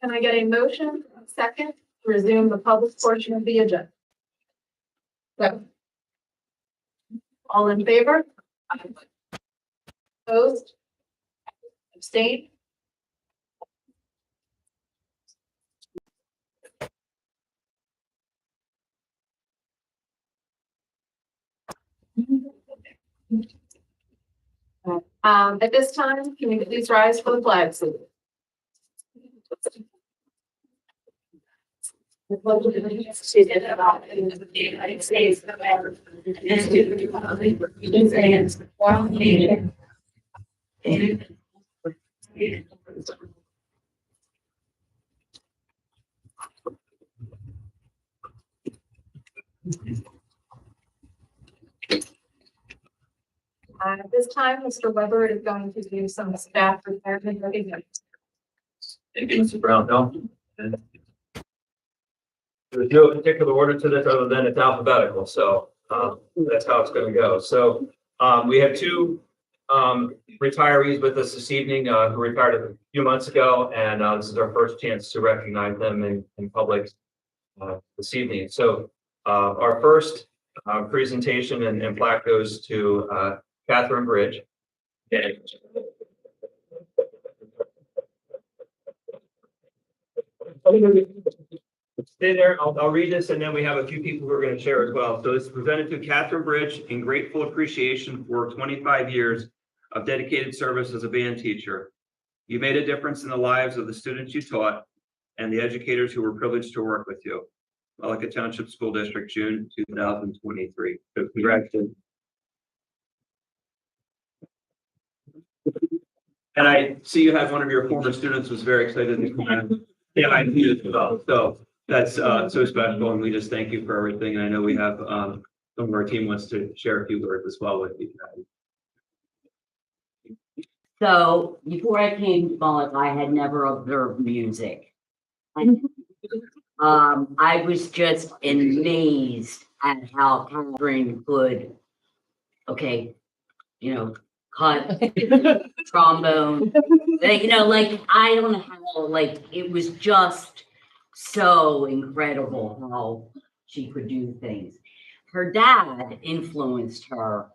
Can I get a motion, a second, to resume the public portion of the agenda? So, all in favor? Opposed? Abstained? At this time, can you please rise for the flag salute? The pledge of allegiance to the United States of America and to the republic for which it stands, one nation. At this time, Mr. Weber is going to do some staff retirement recognition. Thank you, Mr. Brownhill. And there's no particular order to this other than it's alphabetical, so that's how it's going to go. So we have two retirees with us this evening who retired a few months ago, and this is our first chance to recognize them in public this evening. So our first presentation and plaque goes to Catherine Bridge. Okay. Stay there. I'll read this, and then we have a few people who are going to share as well. So this is presented to Catherine Bridge in grateful appreciation for 25 years of dedicated service as a band teacher. You made a difference in the lives of the students you taught and the educators who were privileged to work with you. Mullica Township School District, June 2023. So congratulations. And I see you had one of your former students was very excited to come in. Yeah, I do as well. So that's so special, and we just thank you for everything. And I know we have some of our team wants to share a few words as well with you. So before I came to Mullica, I had never observed music. I was just amazed at how Catherine could, cut trombone, like I don't know how, like it was just so incredible how she could do things. Her dad influenced her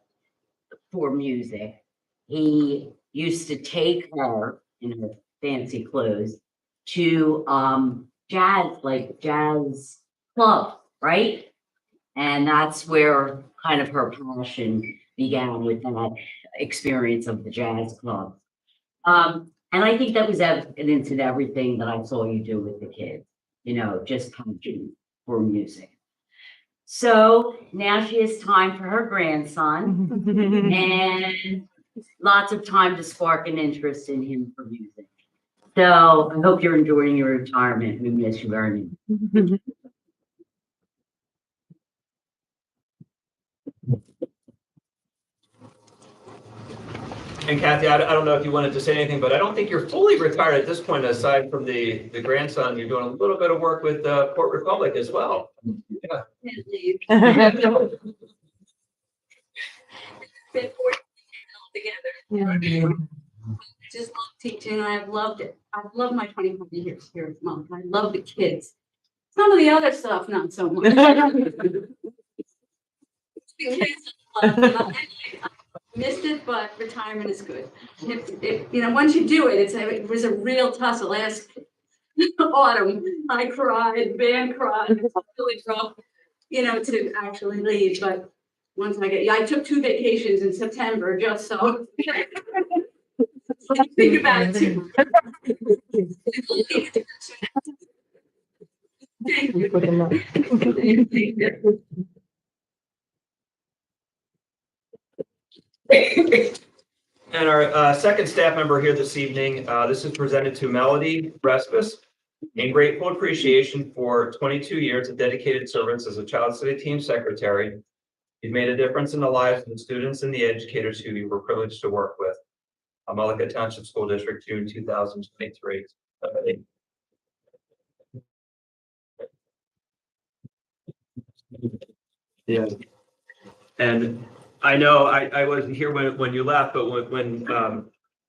for music. He used to take her in her fancy clothes to jazz club, right? And that's where kind of her passion began, with that experience of the jazz club. And I think that was evidence in everything that I saw you do with the kids, just passion for music. So now she has time for her grandson and lots of time to spark an interest in him for music. So I hope you're enjoying your retirement. We miss you very much. And Kathy, I don't know if you wanted to say anything, but I don't think you're fully retired at this point, aside from the grandson. You're doing a little bit of work with Port Republic as well. Yeah. Been 14 together. Yeah. Just love teaching. I've loved it. I've loved my 25 years here at Mullica. I love the kids. Some of the other stuff, not so much. The kids, I missed it, but retirement is good. Once you do it, it was a real tussle. Last autumn, I cried, band cried. It's really rough, to actually leave. But once I took 2 vacations in September just so. Think about it too. And our second staff member here this evening, this is presented to Melody Respis in grateful appreciation for 22 years of dedicated service as a Child City Team Secretary. You've made a difference in the lives of the students and the educators who you were privileged to work with. Mullica Township School District, June 2023. Yeah. And I know I wasn't here when you left, but when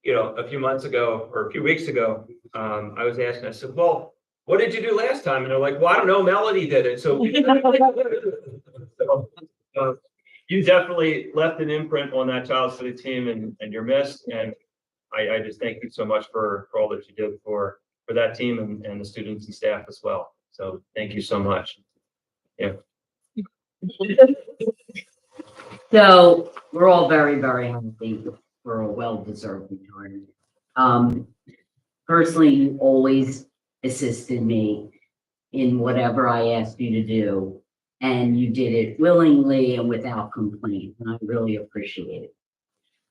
a few months ago or a few weeks ago, I was asking, I said, well, what did you do last time? And they're like, well, I don't know, Melody did it. So, so, you definitely left an imprint on that child study team, and you're missed. And I just thank you so much for all that you did for that team and the students and staff as well. So thank you so much. Yeah. So we're all very, very happy for a well-deserved retirement. Personally, you always assisted me in whatever I asked you to do, and you did it willingly and without complaint, and I really appreciate it.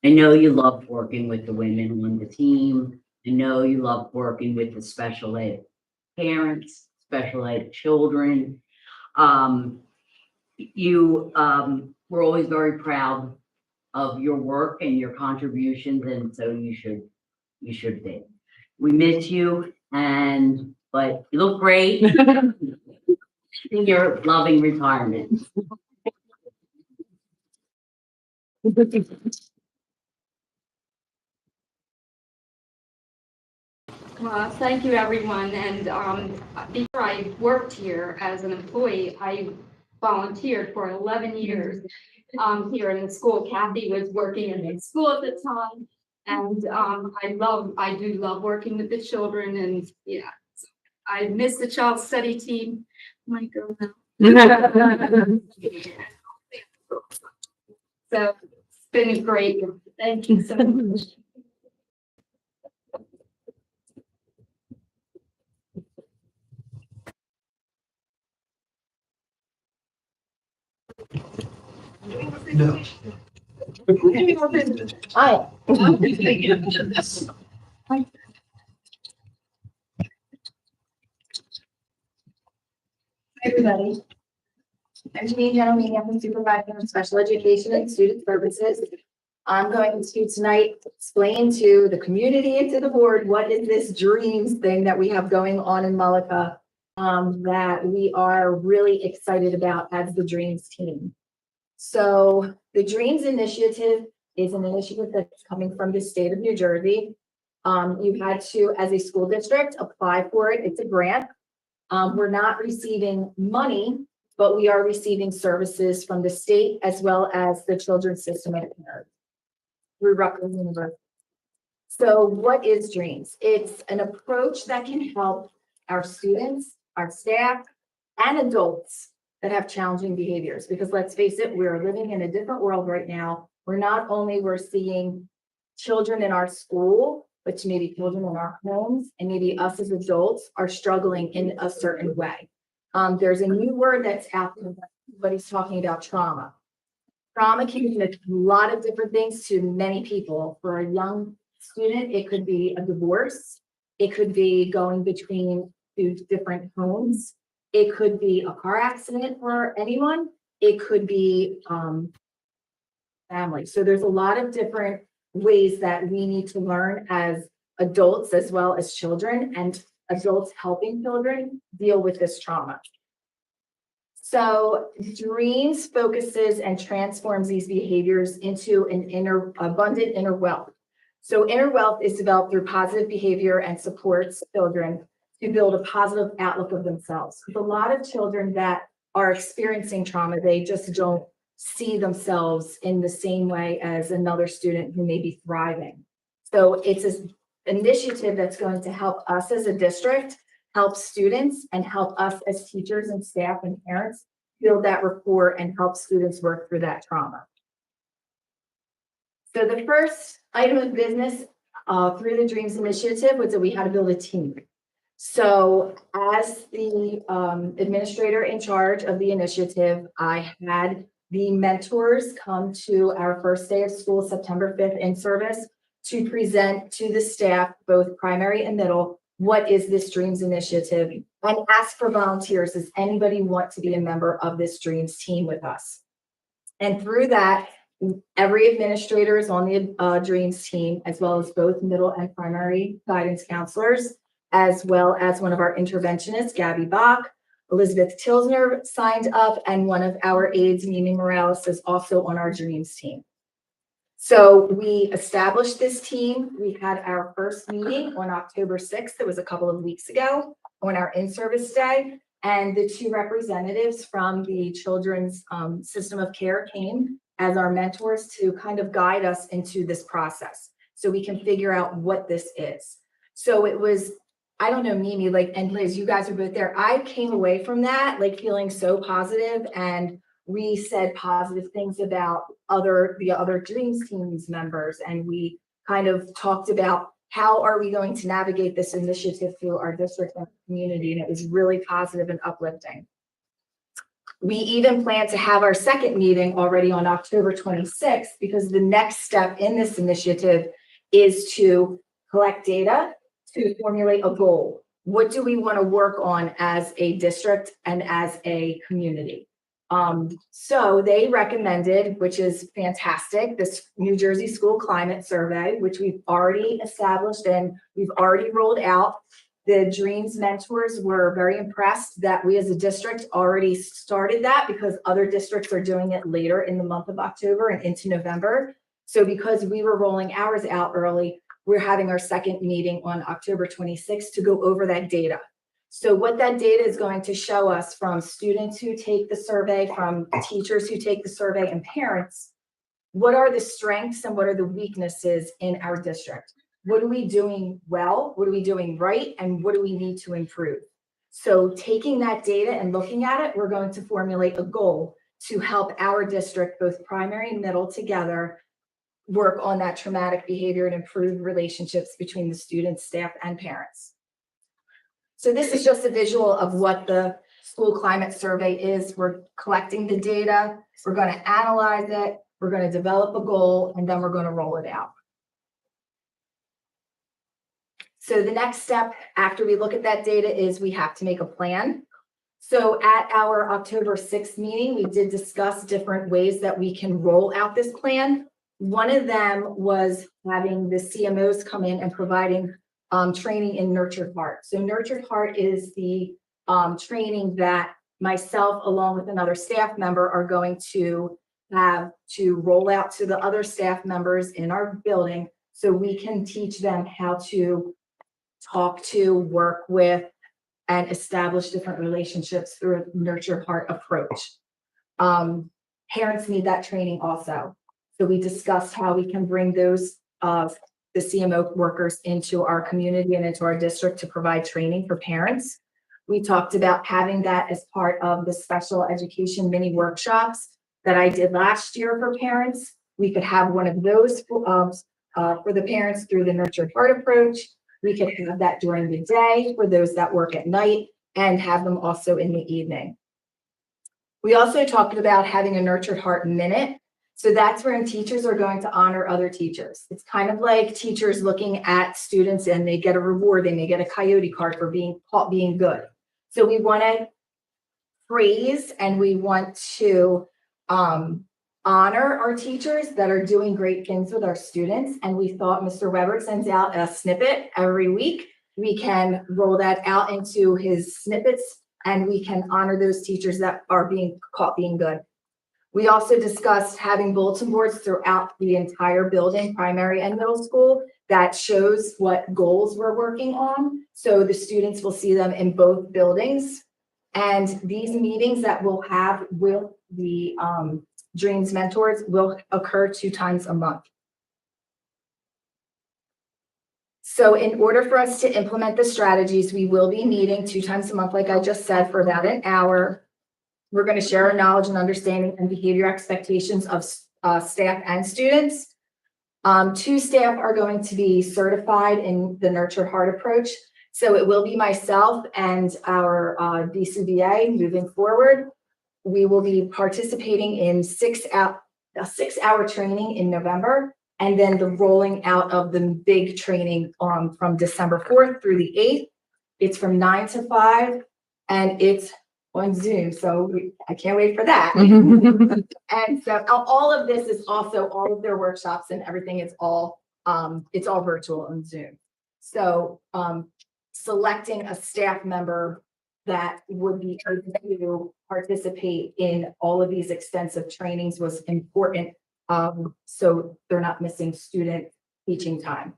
I know you loved working with the women on the team. I know you loved working with the special ed parents, special ed children. You were always very proud of your work and your contributions, and so you should be. We miss you, but you look great in your loving retirement. Thank you, everyone. And before I worked here as an employee, I volunteered for 11 years here in the school. Kathy was working in the school at the time. And I do love working with the children. And yeah, I miss the child study team. My girl now. So it's been great. Thank you so much. No. Hi. Everybody. I'm Janine Genomini, I'm the supervisor of special education and student services. I'm going to tonight explain to the community and to the board what is this dreams thing that we have going on in Mullica that we are really excited about as the Dreams team. So the Dreams Initiative is an initiative that's coming from the state of New Jersey. You had to, as a school district, apply for it. It's a grant. We're not receiving money, but we are receiving services from the state as well as the children's system at parents through Rutgers University. So what is Dreams? It's an approach that can help our students, our staff, and adults that have challenging behaviors. Because let's face it, we're living in a different world right now. We're seeing children in our school, but maybe children in our homes, and maybe us as adults are struggling in a certain way. There's a new word that's out there, everybody's talking about trauma. Trauma can mean a lot of different things to many people. For a young student, it could be a divorce. It could be going between two different homes. It could be a car accident for anyone. It could be family. So there's a lot of different ways that we need to learn as adults as well as children, and adults helping children deal with this trauma. So Dreams focuses and transforms these behaviors into an abundant inner wealth. So inner wealth is developed through positive behavior and supports children to build a positive outlook of themselves. Because a lot of children that are experiencing trauma, they just don't see themselves in the same way as another student who may be thriving. So it's an initiative that's going to help us as a district, help students, and help us as teachers and staff and parents build that rapport and help students work through that trauma. So the first item of business through the Dreams Initiative was that we had to build a team. So as the administrator in charge of the initiative, I had the mentors come to our first day of school, September 5th, in service to present to the staff, both primary and middle, what is this Dreams Initiative, and ask for volunteers. Does anybody want to be a member of this Dreams team with us? And through that, every administrator is on the Dreams team, as well as both middle and primary guidance counselors, as well as one of our interventionists, Gabby Bach. Elizabeth Tilsner signed up, and one of our aides, Mimi Morales, is also on our Dreams team. So we established this team. We had our first meeting on October 6th. It was a couple of weeks ago on our in-service day. And the two representatives from the children's system of care came as our mentors to kind of guide us into this process so we can figure out what this is. So it was, I don't know, Mimi, like, and Liz, you guys are both there. I came away from that like feeling so positive, and we said positive things about the other Dreams Teams members, and we kind of talked about how are we going to navigate this initiative through our district and community, and it was really positive and uplifting. We even plan to have our second meeting already on October 26th, because the next step in this initiative is to collect data to formulate a goal. What do we want to work on as a district and as a community? So they recommended, which is fantastic, this New Jersey School Climate Survey, which we've already established and we've already rolled out. The Dreams mentors were very impressed that we as a district already started that, because other districts are doing it later in the month of October and into November. So because we were rolling ours out early, we're having our second meeting on October 26th to go over that data. So what that data is going to show us from students who take the survey, from teachers who take the survey, and parents, what are the strengths and what are the weaknesses in our district? What are we doing well? What are we doing right? And what do we need to improve? So taking that data and looking at it, we're going to formulate a goal to help our district, both primary and middle together, work on that traumatic behavior and improve relationships between the students, staff, and parents. So this is just a visual of what the school climate survey is. We're collecting the data, we're going to analyze it, we're going to develop a goal, and then we're going to roll it out. So the next step after we look at that data is we have to make a plan. So at our October 6th meeting, we did discuss different ways that we can roll out this plan. One of them was having the CMOs come in and providing training in Nurtured Heart. So Nurtured Heart is the training that myself, along with another staff member, are going to have to roll out to the other staff members in our building, so we can teach them how to talk to, work with, and establish different relationships through a Nurtured Heart approach. Parents need that training also. So we discussed how we can bring those the CMO workers into our community and into our district to provide training for parents. We talked about having that as part of the special education mini workshops that I did last year for parents. We could have one of those for the parents through the Nurtured Heart approach. We could have that during the day for those that work at night, and have them also in the evening. We also talked about having a Nurtured Heart minute. So that's when teachers are going to honor other teachers. It's kind of like teachers looking at students and they get a reward, they may get a coyote card for being good. So we want to praise and we want to honor our teachers that are doing great things with our students. And we thought Mr. Weber sends out a snippet every week. We can roll that out into his snippets, and we can honor those teachers that are being caught being good. We also discussed having bulletin boards throughout the entire building, primary and middle school, that shows what goals we're working on. So the students will see them in both buildings. And these meetings that we'll have with the Dreams mentors will occur 2 times a month. So in order for us to implement the strategies, we will be meeting 2 times a month, like I just said, for about an hour. We're going to share our knowledge and understanding and behavior expectations of staff and students. 2 staff are going to be certified in the Nurtured Heart approach. So it will be myself and our DCBA moving forward. We will be participating in a 6-hour training in November, and then the rolling out of the big training from December 4th through the 8th. It's from 9 to 5, and it's on Zoom, so I can't wait for that. And so all of this is also all of their workshops and everything is all virtual on Zoom. So selecting a staff member that would be able to participate in all of these extensive trainings was important So they're not missing student teaching time.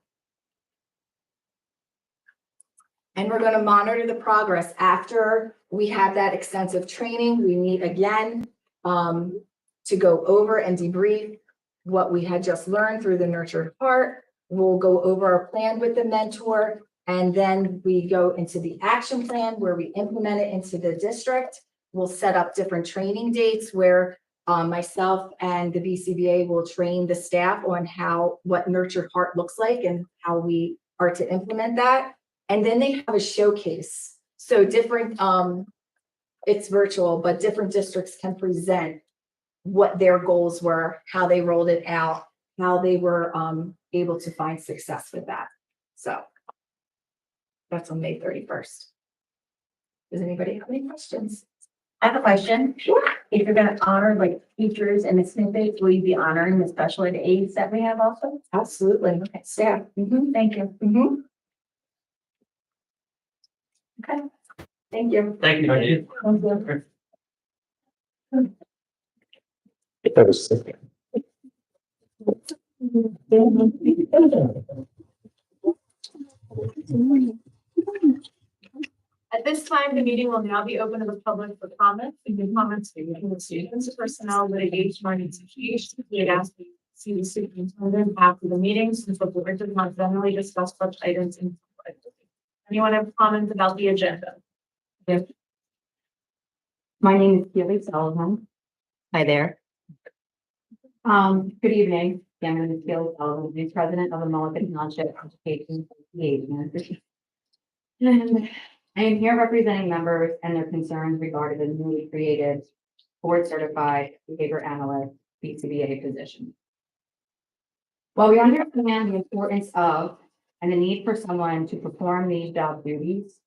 And we're gonna monitor the progress after we have that extensive training. We meet again to go over and debrief what we had just learned through the nurtured part. We'll go over our plan with the mentor, and then we go into the action plan where we implement it into the district. We'll set up different training dates where myself and the BCBA will train the staff on what nurtured heart looks like and how we are to implement that. And then they have a showcase. So different, it's virtual, but different districts can present what their goals were, how they rolled it out, how they were able to find success with that. So that's on May 31st. Does anybody have any questions? I have a question. Sure. If you're gonna honor like teachers and the snippets, will you be honoring the special ed aides that we have also? Absolutely. Okay, staff. Thank you. Okay. Thank you. Thank you. Diane. Thank you. That was sick. At this time, the meeting will now be open to the public for comments. You can comment from the students, personnel, litigation, or negotiation. We ask you to see the superintendent after the meeting, since the board does not generally discuss such items in public. Anyone have comments about the agenda? Yes. My name is Keely Sullivan. Hi there. Good evening. My name is Keely Sullivan, the president of the Mullica Township Education Association. And I am here representing members and their concerns regarding the newly created board certified behavior analyst BCBA position. While we understand the importance of and the need for someone to perform these job duties,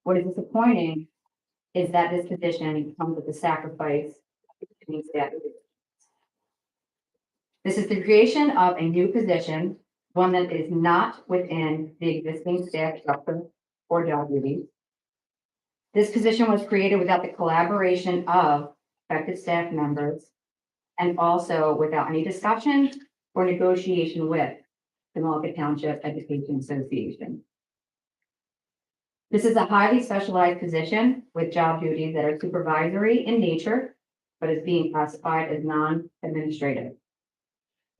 what is disappointing is that this position comes with the sacrifice of between staff. This is the creation of a new position, one that is not within the existing staff structure or job duties. This position was created without the collaboration of affected staff members and also without any discussion or negotiation with the Mullica Township Education Association. This is a highly specialized position with job duties that are supervisory in nature, but is being classified as non-administrative.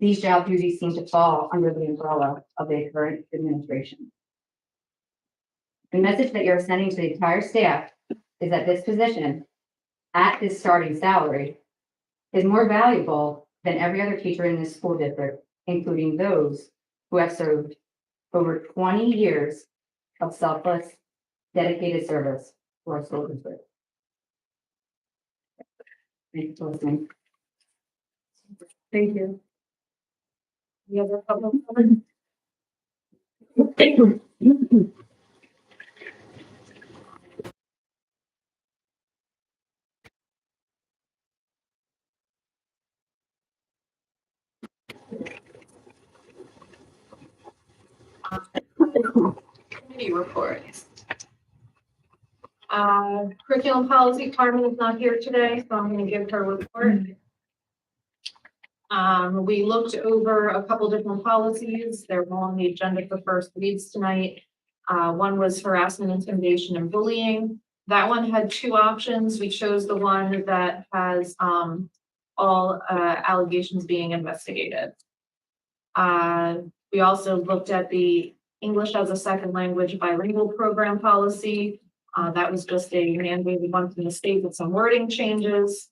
These job duties seem to fall under the umbrella of the current administration. The message that you're sending to the entire staff is that this position, at this starting salary, is more valuable than every other teacher in this school district, including those who have served over 20 years of selfless, dedicated service to our school district. Thank you for listening. Thank you. Any other public comment? Committee reports. Curriculum policy, Carmen is not here today, so I'm going to give her a report. We looked over a couple different policies. They're all on the agenda for first reads tonight. One was harassment, intimidation, and bullying. That one had two options. We chose the one that has all allegations being investigated. We also looked at the English as a second language bilingual program policy. That was just a mandated one from the state with some wording changes.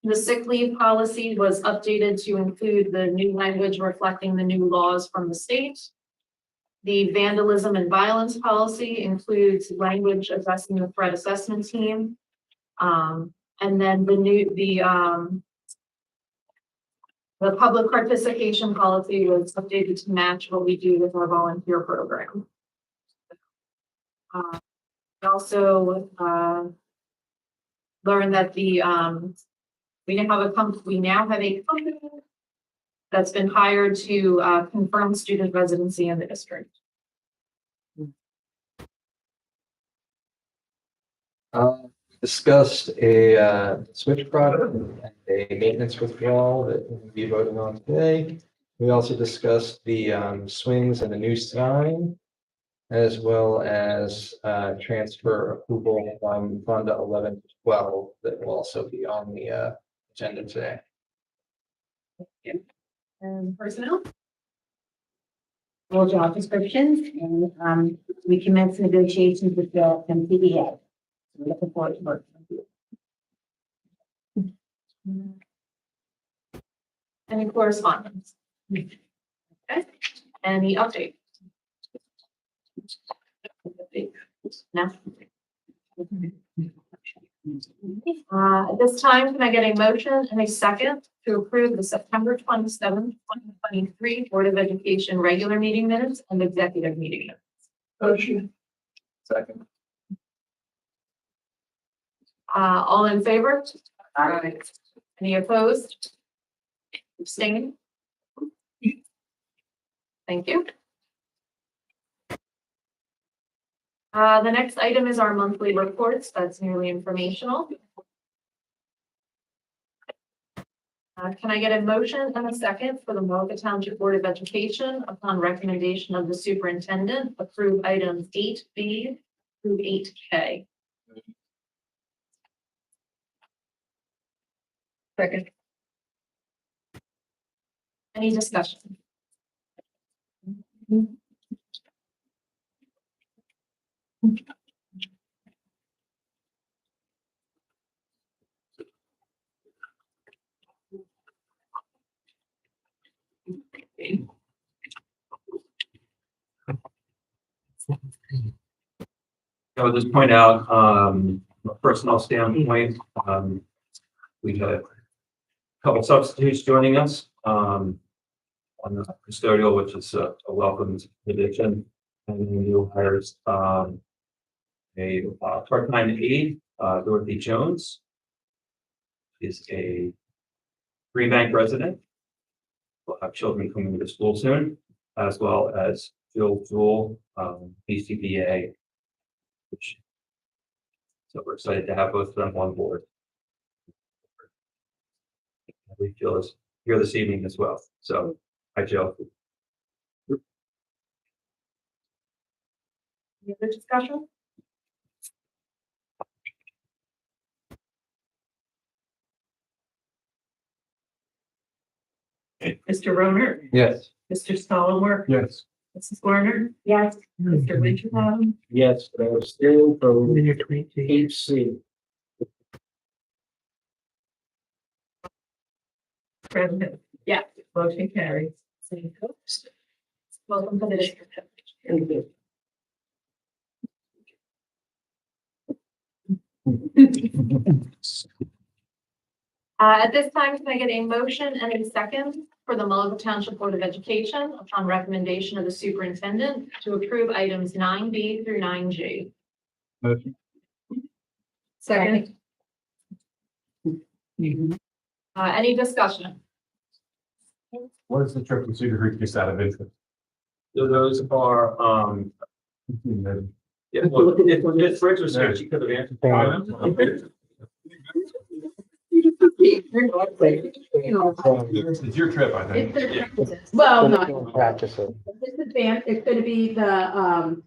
The sick leave policy was updated to include the new language reflecting the new laws from the state. The vandalism and violence policy includes language addressing the threat assessment team. And then the public participation policy was updated to match what we do with our volunteer program. We also learned that we now have a company that's been hired to confirm student residency in the district. discussed a switch product and a maintenance withdrawal that we'll be voting on today. We also discussed the swings and the new sign, as well as transfer approval from Fund 11 to 12 that will also be on the agenda today. And personnel? Full job descriptions, and we commence negotiations with the MPDA. We're looking forward to working with you. Any correspondence? Okay, any update? No? At this time, can I get a motion and a second to approve the September 27th, 2023 Board of Education regular meeting minutes and executive meeting minutes? Motion. Second. All in favor? Any opposed? Abstaining? Thank you. The next item is our monthly reports. That's merely informational. Can I get a motion and a second for the Mullica Township Board of Education upon recommendation of the superintendent, approve items 8B through 8K? Second. Any discussion? I would just point out, from a personnel standpoint, we had a couple substitutes joining us, on the custodial, which is a welcomed addition, and then new hires, a part-time aide, Dorothy Jones, is a Green Bank resident. We'll have children coming to school soon, as well as Jill Jewell, BCBA. So we're excited to have both of them on board. We feel is here this evening as well. So, hi, Jill. Any other discussion? Mr. Roner, Yes. Mr. Stallworth, Yes. Mrs. Werner, Yes. Mr. Winterbotham, Yes, but I was still from HC. President. Yeah. Motion carries. Welcome to the district. At this time, can I get a motion and a second for the Mullica Township Board of Education upon recommendation of the superintendent to approve items 9B through 9G? Motion. Second. Any discussion? What is the trip to Cedar Creek just out of interest? So those are, yeah, well, if Rich was here, she could have answered. It's your trip, I think. It's their practices. Well, no, Practice it. this is band, it's gonna be the,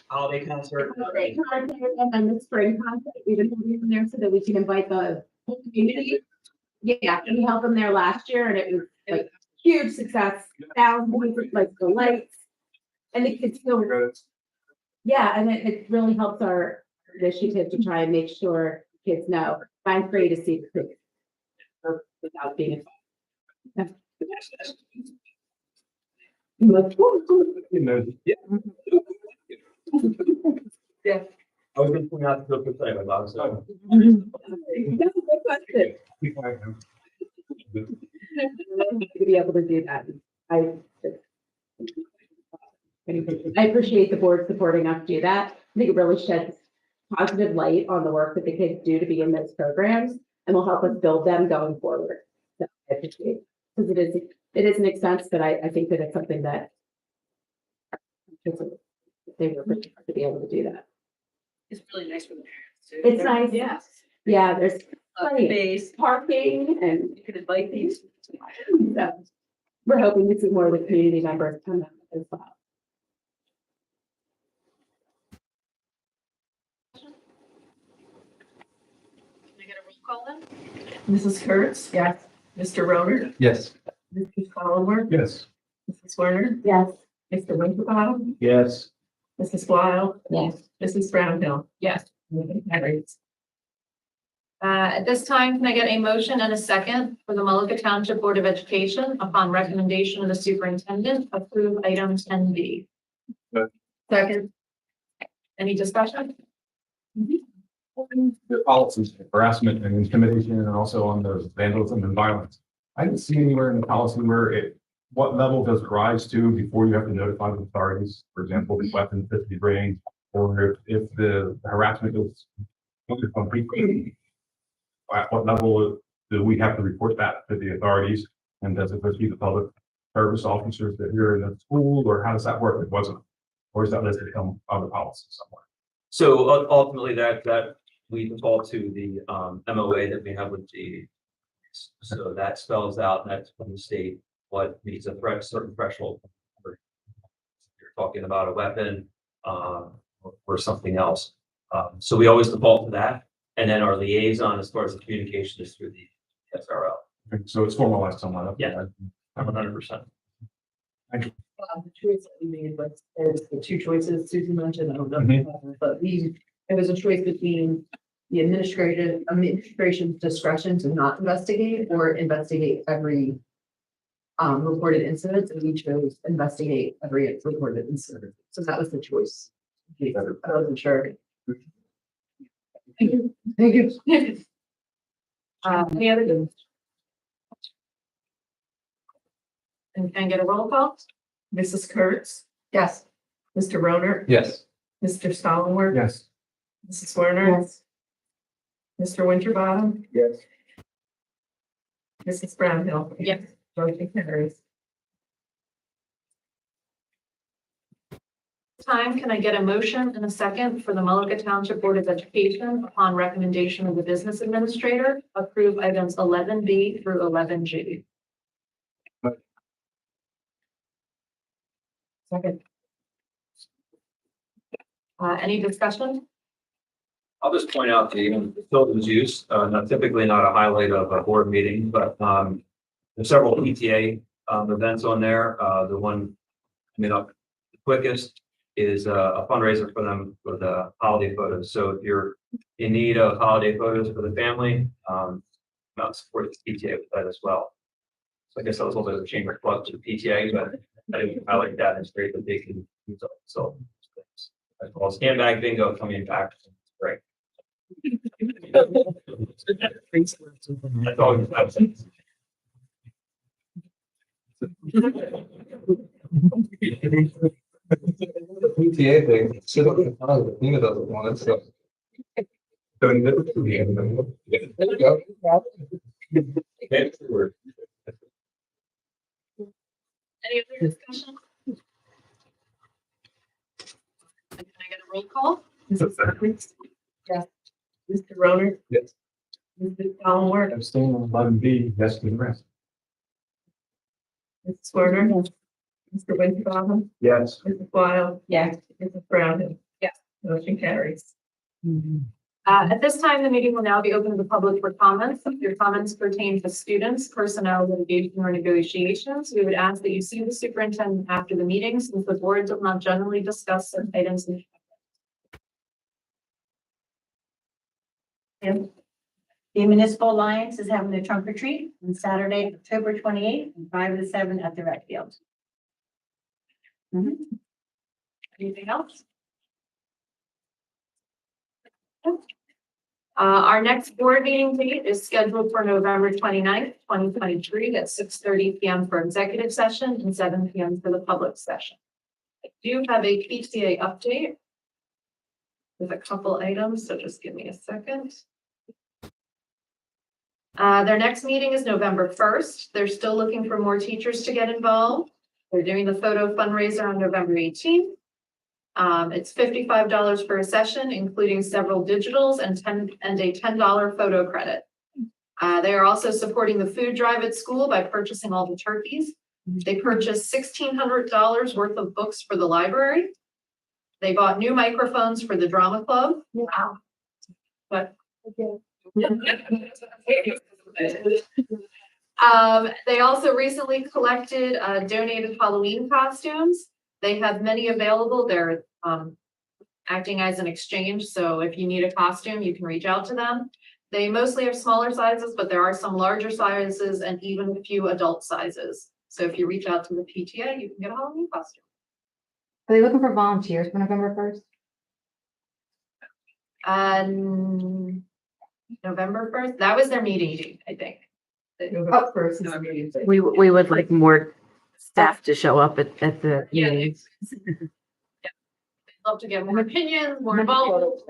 Holiday concert. holiday concert and then the spring concert, we've been having them there so that we can invite the whole community. Yeah, and we held them there last year and it was like huge success, thousands, like the lights. And the kids feel, yeah, and it really helps our initiative to try and make sure kids know, find free to see the creek. Without being. Yeah. I was going to point out the good thing about it. So. That's a good question. To be able to do that. I appreciate the board supporting us do that. I think it really sheds positive light on the work that the kids do to be in those programs and will help us build them going forward. So I appreciate it. Because it is an expense, but I think that it's something that they were to be able to do that. It's really nice for the It's nice. Yeah. Yeah, there's Space, parking, and you could invite these. So we're hoping to see more of the community members come out as well. Can I get a roll call then? Mrs. Kurtz? Yes. Mr. Roner? Yes. Mr. Stallworth? Yes. Mrs. Werner? Yes. Mr. Winterbottom? Yes. Mrs. Wild? Yes. Mrs. Brownhill? Yes. Motion carries. At this time, can I get a motion and a second for the Mullica Township Board of Education upon recommendation of the superintendent, approve item 10B? Second. Any discussion? The policies, harassment and intimidation, and also on the vandalism and violence. I didn't see anywhere in the policy what level does it rise to before you have to notify the authorities? For example, the weapon fits the range, or if the harassment is complete, at what level do we have to report that to the authorities? And does it go to the public service officers that are in the school, or how does that work? It wasn't, or is that listed on other policies somewhere? So ultimately that we default to the MOA that we have with the. So that spells out, that's from the state, what meets a certain threshold. You're talking about a weapon, or something else. So we always default to that. And then our liaison, as far as the communication, is through the SRO. So it's formalized somewhere. Yeah. I'm 100%. The choice that we made was, there's the two choices Susan mentioned, I don't know, but it was a choice between the administration's discretion to not investigate or investigate every reported incident, and we chose investigate every reported incident. So that was the choice. I wasn't sure. Thank you. Thank you. Any other? And can I get a roll call? Mrs. Kurtz? Yes. Mr. Roner? Yes. Mr. Stallworth? Yes. Mrs. Werner? Mr. Winterbottom? Yes. Mrs. Brownhill? Yes. Motion carries. Time, can I get a motion and a second for the Mullica Township Board of Education upon recommendation of the business administrator, approve items 11B through 11G? Second. Any discussion? I'll just point out the children's use, typically not a highlight of a board meeting, but there's several PTA events on there. The one, the quickest is a fundraiser for them for the holiday photos. So if you're in need of holiday photos for the family, not support the PTA with that as well. So I guess that was a little bit of a chamber club to the PTA, but I like that. It's great that they can use it. So as well as handbag bingo coming back. Great. That's all you have. The PTA thing, sit up in the front of the Nina doesn't want it, so. There you go. Any other discussion? Can I get a roll call? Mrs. Kurtz? Yes. Mr. Roner? Yes. Mr. Stallworth? Abstain on 11B, yes to the rest. Mrs. Werner? Mr. Winterbottom? Yes. Mrs. Wild? Yes. Mrs. Brownhill? Yes. Motion carries. At this time, the meeting will now be open to the public for comments. If your comments pertain to students, personnel, litigation, or negotiations, we would ask that you see the superintendent after the meeting, since the board does not generally discuss such items. The Municipal Alliance is having their trunk or treat on Saturday, October 28th, from 5 to 7 at the rec field. Anything else? Our next board meeting date is scheduled for November 29th, 2023 at 6:30 PM for executive session and 7 PM for the public session. I do have a PTA update with a couple items, so just give me a second. Their next meeting is November 1st. They're still looking for more teachers to get involved. They're doing the photo fundraiser on November 18th. It's $55 for a session, including several digitals and a $10 photo credit. They are also supporting the food drive at school by purchasing all the turkeys. They purchased $1,600 worth of books for the library. They bought new microphones for the drama club. Wow. But. They also recently collected donated Halloween costumes. They have many available. They're acting as an exchange. So if you need a costume, you can reach out to them. They mostly have smaller sizes, but there are some larger sizes and even a few adult sizes. So if you reach out to the PTA, you can get a Halloween costume. Are they looking for volunteers for November 1st? November 1st, that was their meeting, I think. November first is our meeting. We would like more staff to show up at the Yeah. meetings. Love to get more opinions, more involved.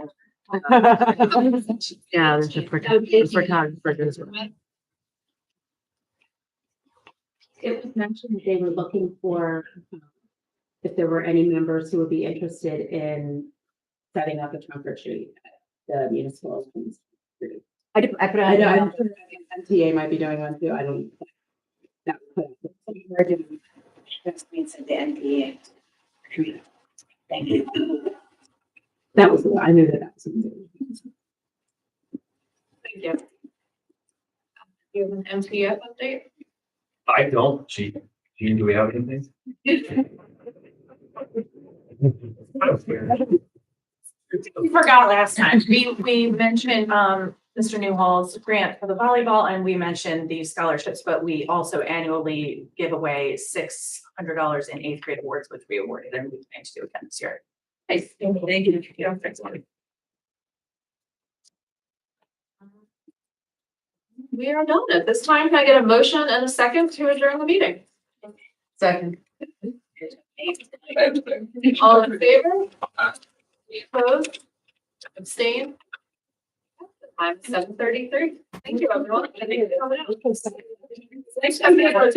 Yeah, there's a photographer. It was mentioned that they were looking for, if there were any members who would be interested in setting up a trunk or treat at the municipal. I put it I know, on. MTA might be doing one too, I don't. No, We're doing, that's being sent to NPA. Thank you. that was, I knew that. Thank you. You have an MTF update? I don't, Gene, do we have anything? We forgot last time. We mentioned, Mr. Newhall's grant for the volleyball and we mentioned the scholarships, but we also annually give away $600 in eighth grade awards, which we awarded and we plan to do again this year. Nice. Thank you. Yeah, thanks, Marty. We are done. At this time, can I get a motion and a second to adjourn the meeting? Second. All in favor? Opposed? Abstain? Time 7:33. Thank you, everyone. Thank you for coming out. Thanks for coming out.